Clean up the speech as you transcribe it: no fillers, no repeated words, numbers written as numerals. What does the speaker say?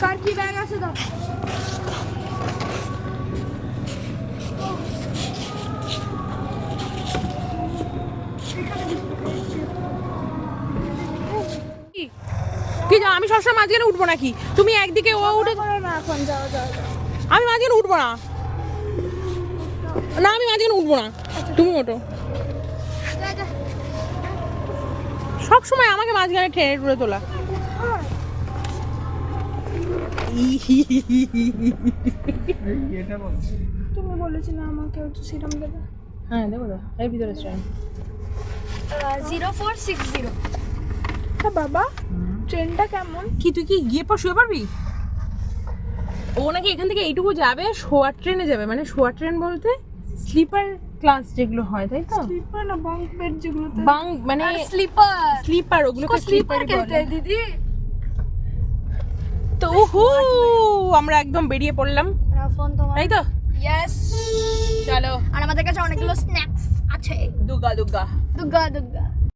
কার কি ব্যাগ আছে দাও। কি যাও, আমি সবসময় মাঝখানে উঠবো নাকি? তুমি একদিকে ও উঠে, না এখন যাও যাও যাও। আমি মাঝখানে উঠবো না। না আমি মাঝখানে উঠবো না, তুমি ওঠো। যা যা। সব সময় আমাকে মাঝখানে টেনে টুলে তোলা। তুমি বলেছিলে আমাকে একটু সিরাম দেবে। হ্যাঁ দেবো তো, এই ভিতরে স্ট্যান্ড। 0460। হ্যাঁ বাবা, ট্রেনটা কেমন? কি তুই কি গিয়ে পর শুয়ে পারবি? ও নাকি এখান থেকে এইটুকু যাবে, শোয়ার ট্রেনে যাবে। মানে শোয়ার ট্রেন বলতে স্লিপার ক্লাস যেগুলো হয়, তাই তো? স্লিপার না বাঙ্ক বেড যেগুলোতে। বাং মানে স্লিপার। স্লিপার, ওগুলোকে স্লিপার স্লিপার कहते हैं दीदी। তো হু আমরা একদম বেরিয়ে পড়লাম, ফোন তোমার। তাই তো? ইয়েস। চলো, আর আমাদের কাছে অনেকগুলো স্ন্যাক্স আছে। দুগা দুগা। দুগ্গা দুগ্গা।